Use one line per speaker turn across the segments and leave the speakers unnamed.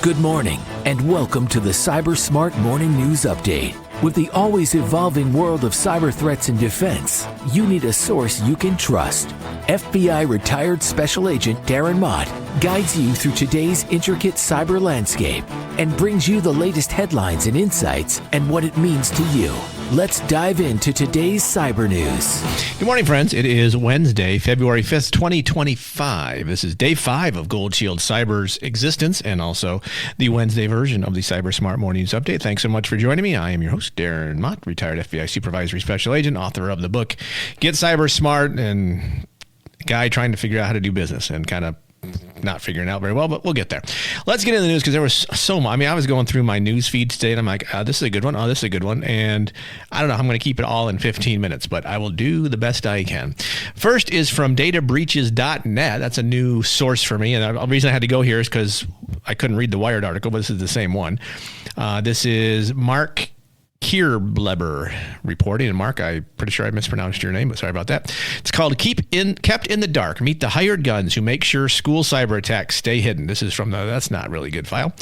Good morning, and welcome to the Cyber Smart Morning News Update. With the always evolving world of cyber threats and defense, you need a source you can trust. FBI retired Special Agent Darren Mott guides you through today's intricate cyber landscape and brings you the latest headlines and insights and what it means to you. Let's dive into today's cyber news.
Good morning, friends. It is Wednesday, February 5th, 2025. This is day 5 of Gold Shield Cyber's existence and also the Wednesday version of the Cyber Smart Morning News Update. Thanks so much for joining me. I am your host, Darren Mott, retired FBI Supervisory Special Agent, author of the book Get Cyber Smart, and guy trying to figure out how to do business and kind of not figuring out very well, but we'll get there. Let's get into the news because there was so much. I mean, I was going through my news feed today and I'm like, this is a good one. Oh, this is a good one. And I don't know how I'm going to keep it all in 15 minutes, but I will do the best I can. First is from databreaches.net. That's a new source for me. And the reason I had to go here is because I couldn't read the Wired article, but this is the same one. This is Mark Kierbleber reporting. And Mark, I'm pretty sure I mispronounced your name, but sorry about that. It's called Kept in the Dark. Meet the hired guns who make sure school cyber attacks stay hidden. This is from that's not really good file.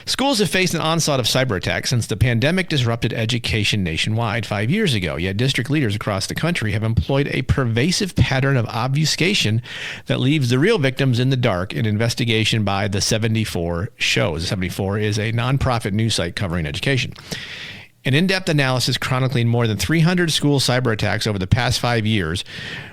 Schools have faced an onslaught of cyber attacks since the pandemic disrupted education nationwide 5 years ago. Yet district leaders across the country have employed a pervasive pattern of obfuscation that leaves the real victims in the dark in investigation by the 74 shows. The 74 is a nonprofit news site covering education. An in-depth analysis chronicling more than 300 school cyber attacks over the past 5 years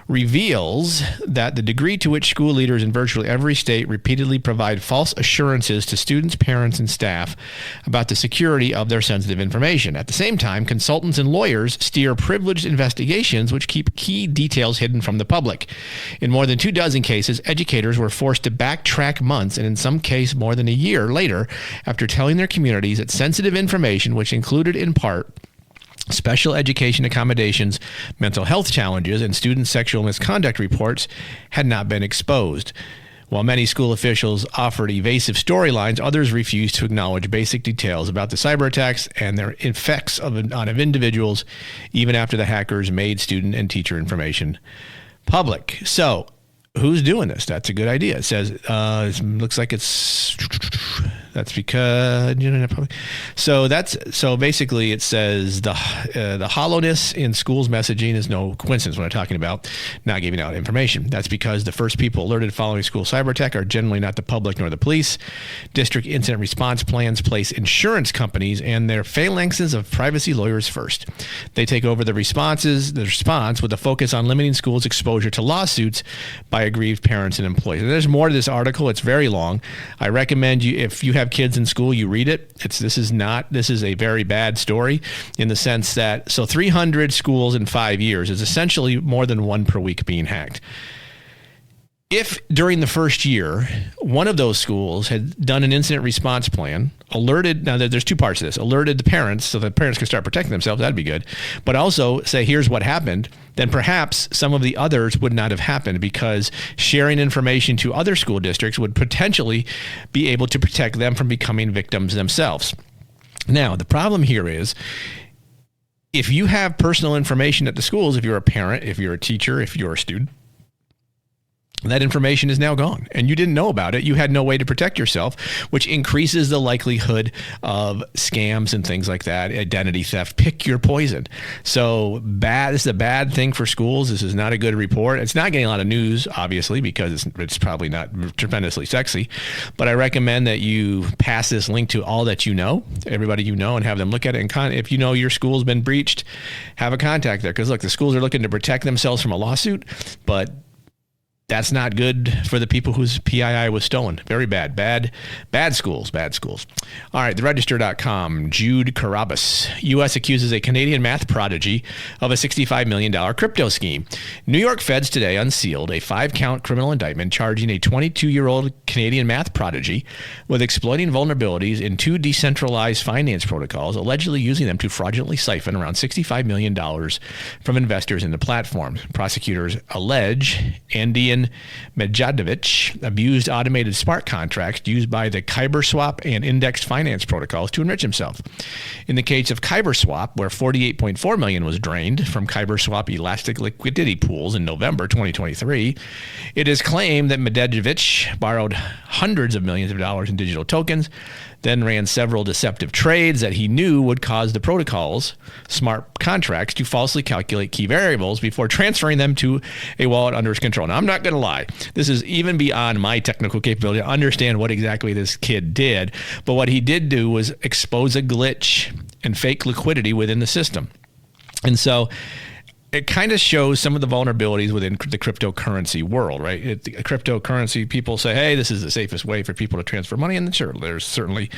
reveals that the degree to which school leaders in virtually every state repeatedly provide false assurances to students, parents, and staff about the security of their sensitive information. At the same time, consultants and lawyers steer privileged investigations which keep key details hidden from the public. In more than 24 cases, educators were forced to backtrack months and in some cases more than a year later after telling their communities that sensitive information, which included in part special education accommodations, mental health challenges, and student sexual misconduct reports, had not been exposed. While many school officials offered evasive storylines, others refused to acknowledge basic details about the cyber attacks and their effects on individuals, even after the hackers made student and teacher information public. So, who's doing this? That's a good idea. It says, looks like that's because, so basically it says the hollowness in schools messaging is no coincidence when I'm talking about not giving out information. That's because the first people alerted following school cyber attack are generally not the public nor the police. District incident response plans place insurance companies and their phalanxes of privacy lawyers first. They take over the response with a focus on limiting schools' exposure to lawsuits by aggrieved parents and employees. And there's more to this article. It's very long. I recommend you, if you have kids in school, you read it. This is a very bad story in the sense that 300 schools in 5 years is essentially more than one per week being hacked. If during the first year, one of those schools had done an incident response plan, alerted, now there's two parts to this, alerted the parents so that parents can start protecting themselves, that'd be good. But also say, here's what happened, then perhaps some of the others would not have happened because sharing information to other school districts would potentially be able to protect them from becoming victims themselves. Now, the problem here is, if you have personal information at the schools, if you're a parent, if you're a teacher, if you're a student, that information is now gone and you didn't know about it. You had no way to protect yourself, which increases the likelihood of scams and things like that, identity theft. Pick your poison. So this is a bad thing for schools. This is not a good report. It's not getting a lot of news, obviously, because it's probably not tremendously sexy. But I recommend that you pass this link to all that you know, everybody you know, and have them look at it. And if you know your school's been breached, have a contact there. Because look, the schools are looking to protect themselves from a lawsuit, but that's not good for the people whose PII was stolen. Very bad. Bad schools. All right, theregister.com. Jude Carabas. U.S. accuses a Canadian math prodigy of a $65 million crypto scheme. New York feds today unsealed a 5-count criminal indictment charging a 22-year-old Canadian math prodigy with exploiting vulnerabilities in 2 decentralized finance protocols, allegedly using them to fraudulently siphon around $65 million from investors in the platform. Prosecutors allege ND Marian Medjadovich abused automated smart contracts used by the CyBUr swap and indexed finance protocols to enrich himself. In the case of CyBUr swap, where $48.4 million was drained from CyBUr swap elastic liquidity pools in November 2023, it is claimed that Medjadovich borrowed hundreds of millions of dollars in digital tokens, then ran several deceptive trades that he knew would cause the protocol's smart contracts to falsely calculate key variables before transferring them to a wallet under his control. Now, I'm not going to lie. This is even beyond my technical capability to understand what exactly this kid did. But what he did do was expose a glitch and fake liquidity within the system. And so it kind of shows some of the vulnerabilities within the cryptocurrency world, right? Cryptocurrency, people say, hey, this is the safest way for people to transfer money. And sure, there's certainly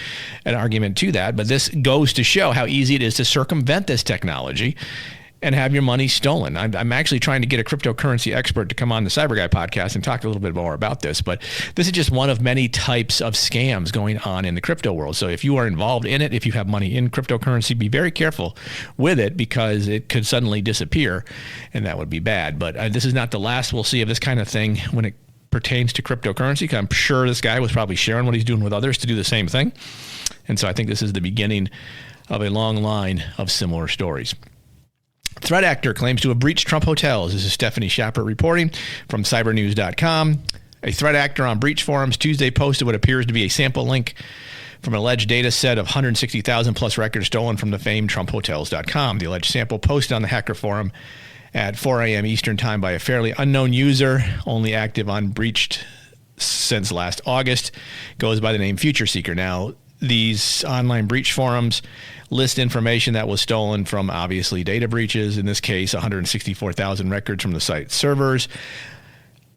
an argument to that. But this goes to show how easy it is to circumvent this technology and have your money stolen. I'm actually trying to get a cryptocurrency expert to come on the Cyber Guy podcast and talk a little bit more about this. But this is just one of many types of scams going on in the crypto world. So if you are involved in it, if you have money in cryptocurrency, be very careful with it because it could suddenly disappear, and that would be bad. But this is not the last we'll see of this kind of thing when it pertains to cryptocurrency. I'm sure this guy was probably sharing what he's doing with others to do the same thing. And so I think this is the beginning of a long line of similar stories. Threat actor claims to have breached Trump hotels. This is Stephanie Schappert reporting from cybernews.com. A threat actor on breach forums Tuesday posted what appears to be a sample link from an alleged data set of 160,000 plus records stolen from the famed TrumpHotels.com. The alleged sample posted on the hacker forum at 4 a.m. Eastern time by a fairly unknown user, only active on breached since last August, goes by the name Future Seeker. Now, these online breach forums list information that was stolen from obviously data breaches, in this case 164,000 records from the site servers.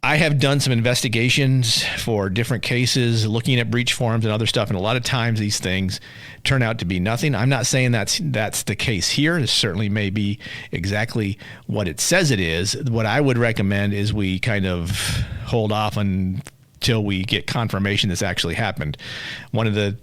I have done some investigations for different cases looking at breach forums and other stuff, and a lot of times these things turn out to be nothing. I'm not saying that's the case here. This certainly may be exactly what it says it is. What I would recommend is we kind of hold off until we get confirmation this actually happened. One of the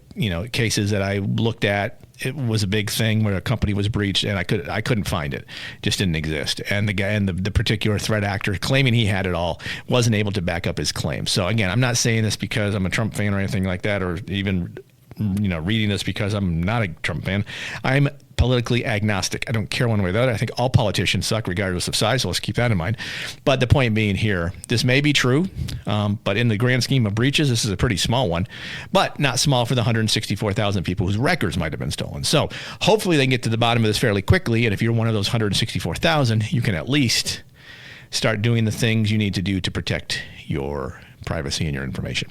cases that I looked at, it was a big thing where a company was breached, and I couldn't find it. It just didn't exist. And the guy and the particular threat actor claiming he had it all wasn't able to back up his claim. So again, I'm not saying this because I'm a Trump fan or anything like that, or even reading this because I'm not a Trump fan. I'm politically agnostic. I don't care one way or the other. I think all politicians suck regardless of size, so let's keep that in mind. But the point being here, this may be true, but in the grand scheme of breaches, this is a pretty small one, but not small for the 164,000 people whose records might have been stolen. So hopefully they can get to the bottom of this fairly quickly, and if you're one of those 164,000, you can at least start doing the things you need to do to protect your privacy and your information.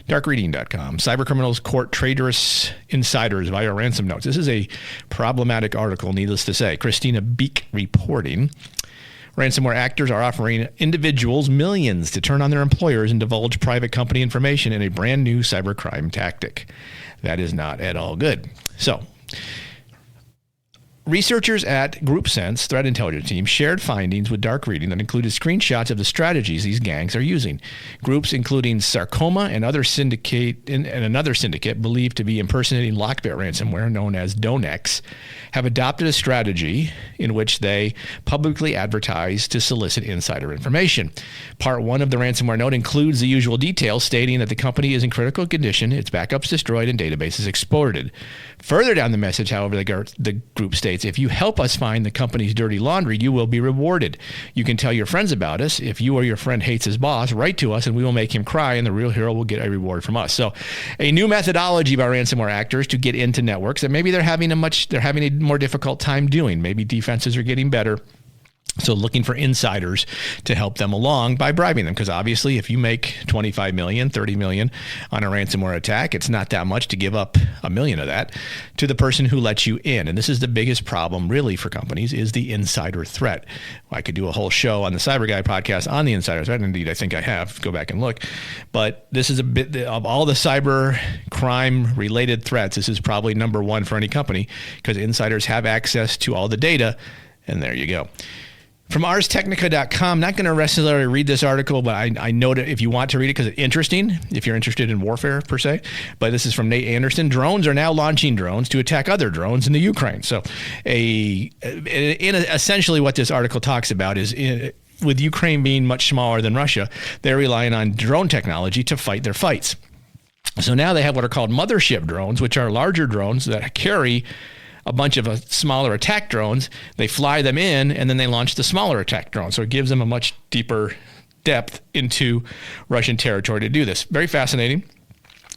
Darkreading.com. Cybercriminals court traitorous insiders via ransom notes. This is a problematic article, needless to say. Christina Beek reporting. Ransomware actors are offering individuals millions to turn on their employers and divulge private company information in a brand new cybercrime tactic. That is not at all good. So, researchers at GroupSense threat intelligence team shared findings with Dark Reading that included screenshots of the strategies these gangs are using. Groups including Sarcoma and another syndicate believed to be impersonating Lockbit ransomware known as Donex have adopted a strategy in which they publicly advertise to solicit insider information. Part 1 of the ransomware note includes the usual details stating that the company is in critical condition, its backups destroyed, and databases exported. Further down the message, however, the group states, if you help us find the company's dirty laundry, you will be rewarded. You can tell your friends about us. If you or your friend hates his boss, write to us and we will make him cry, and the real hero will get a reward from us. So a new methodology by ransomware actors to get into networks that maybe they're having a more difficult time doing. Maybe defenses are getting better. So looking for insiders to help them along by bribing them, because obviously if you make 25 million, 30 million on a ransomware attack, it's not that much to give up $1 million of that to the person who lets you in. And this is the biggest problem really for companies, is the insider threat. I could do a whole show on the Cyber Guy podcast on the insider threat. Indeed, I think I have. Go back and look. But this is a bit of all the cyber crime related threats. This is probably number one for any company, because insiders have access to all the data. And there you go. From ArsTechnica.com, not going to necessarily read this article, but I know that if you want to read it because it's interesting, if you're interested in warfare per se. But this is from Nate Anderson. Drones are now launching drones to attack other drones in the Ukraine. So essentially what this article talks about is with Ukraine being much smaller than Russia, they're relying on drone technology to fight their fights. So now they have what are called mothership drones, which are larger drones that carry a bunch of smaller attack drones. They fly them in, and then they launch the smaller attack drone. So it gives them a much deeper depth into Russian territory to do this. Very fascinating.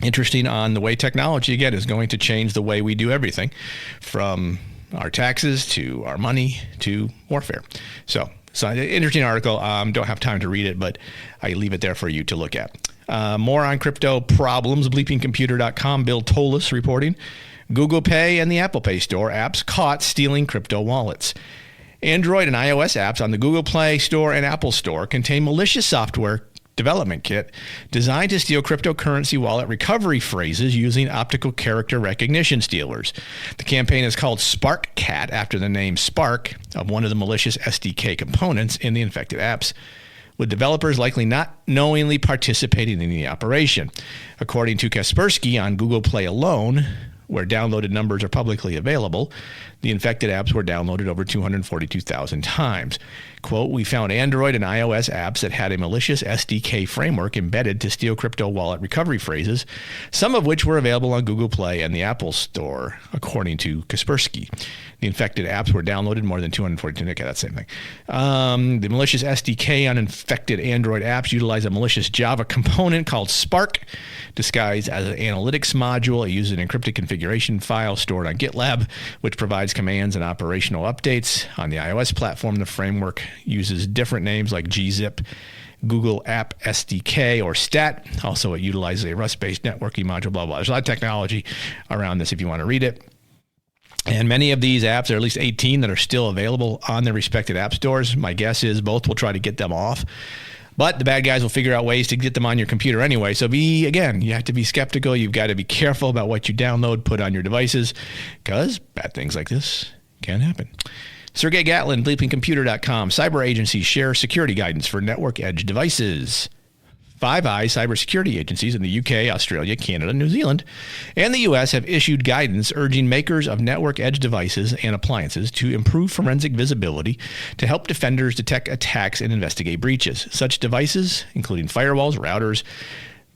Interesting on the way technology, again, is going to change the way we do everything, from our taxes to our money to warfare. So an interesting article. Don't have time to read it, but I leave it there for you to look at. More on crypto problems. Bleepingcomputer.com. Bill Tolis reporting. Google Pay and the Apple Pay Store apps caught stealing crypto wallets. Android and iOS apps on the Google Play Store and Apple Store contain malicious software development kit designed to steal cryptocurrency wallet recovery phrases using optical character recognition stealers. The campaign is called SparkCat, after the name Spark of one of the malicious SDK components in the infected apps, with developers likely not knowingly participating in the operation. According to Kaspersky, on Google Play alone, where downloaded numbers are publicly available, the infected apps were downloaded over 242,000 times. Quote, we found Android and iOS apps that had a malicious SDK framework embedded to steal crypto wallet recovery phrases, some of which were available on Google Play and the Apple Store, according to Kaspersky. The infected apps were downloaded more than 242. Okay, that's the same thing. The malicious SDK on infected Android apps utilize a malicious Java component called Spark, disguised as an analytics module. It uses an encrypted configuration file stored on GitLab, which provides commands and operational updates. On the iOS platform, the framework uses different names like gzip, Google App SDK, or STAT. Also, it utilizes a Rust-based networking module, blah, blah. There's a lot of technology around this if you want to read it. And many of these apps, there are at least 18 that are still available on their respective app stores. My guess is both will try to get them off. But the bad guys will figure out ways to get them on your computer anyway. So you have to be skeptical. You've got to be careful about what you download, put on your devices, because bad things like this can happen. Sergey Gatlin, bleepingcomputer.com. Cyber agencies share security guidance for network edge devices. Five Eyes cybersecurity agencies in the UK, Australia, Canada, New Zealand, and the US have issued guidance urging makers of network edge devices and appliances to improve forensic visibility to help defenders detect attacks and investigate breaches. Such devices, including firewalls, routers,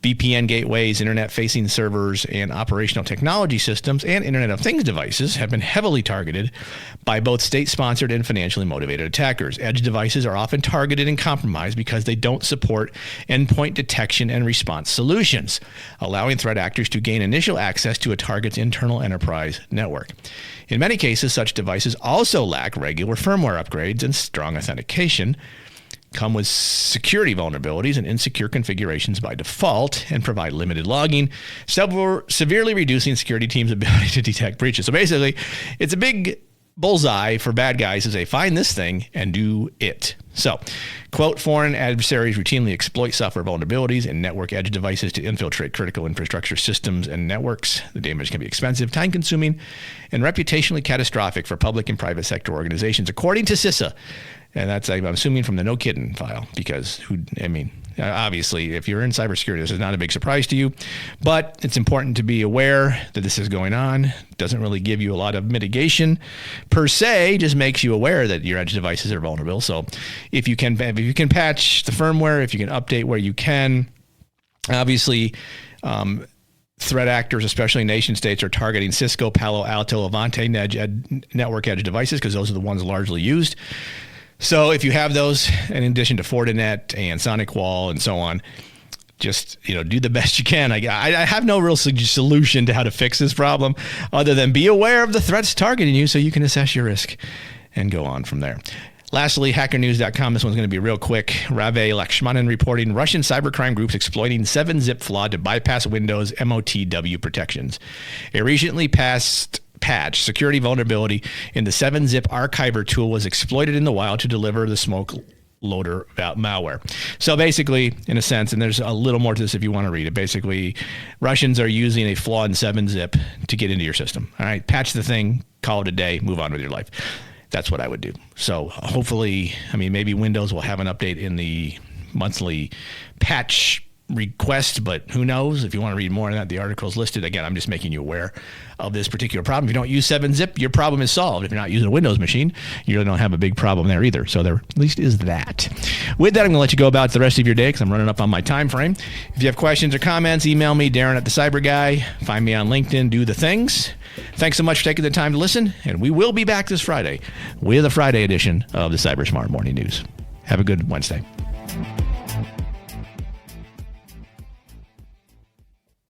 VPN gateways, internet-facing servers, and operational technology systems, and Internet of Things devices have been heavily targeted by both state-sponsored and financially motivated attackers. Edge devices are often targeted and compromised because they don't support endpoint detection and response solutions, allowing threat actors to gain initial access to a target's internal enterprise network. In many cases, such devices also lack regular firmware upgrades and strong authentication, come with security vulnerabilities and insecure configurations by default, and provide limited logging, severely reducing security teams' ability to detect breaches. So basically, it's a big bullseye for bad guys as they find this thing and do it. So, quote, foreign adversaries routinely exploit software vulnerabilities in network edge devices to infiltrate critical infrastructure systems and networks. The damage can be expensive, time-consuming, and reputationally catastrophic for public and private sector organizations, according to CISA. And that's, I'm assuming, from the No Kidding file, because obviously, if you're in cybersecurity, this is not a big surprise to you, but it's important to be aware that this is going on. It doesn't really give you a lot of mitigation per se, just makes you aware that your edge devices are vulnerable. So if you can patch the firmware, if you can update where you can, obviously, threat actors, especially nation states, are targeting Cisco, Palo Alto, Avante network edge devices because those are the ones largely used. So if you have those, in addition to Fortinet and SonicWall and so on, just do the best you can. I have no real solution to how to fix this problem other than be aware of the threats targeting you so you can assess your risk and go on from there. Lastly, hackernews.com. This one's going to be real quick. Rave Lakshmanan reporting Russian cybercrime groups exploiting 7-zip flaw to bypass Windows MOTW protections. A recently passed patch security vulnerability in the 7-zip archiver tool was exploited in the wild to deliver the smoke loader malware. So basically, in a sense, and there's a little more to this if you want to read it, basically Russians are using a flaw in 7-zip to get into your system. All right, patch the thing, call it a day, move on with your life. That's what I would do. So hopefully, maybe Windows will have an update in the monthly patch request, but who knows? If you want to read more on that, the article is listed. Again, I'm just making you aware of this particular problem. If you don't use 7-zip, your problem is solved. If you're not using a Windows machine, you really don't have a big problem there either. So there at least is that. With that, I'm going to let you go about the rest of your day because I'm running up on my time frame. If you have questions or comments, email me, Darren at the Cyber Guy. Find me on LinkedIn, do the things. Thanks so much for taking the time to listen, and we will be back this Friday with a Friday edition of the Cyber Smart Morning News. Have a good Wednesday.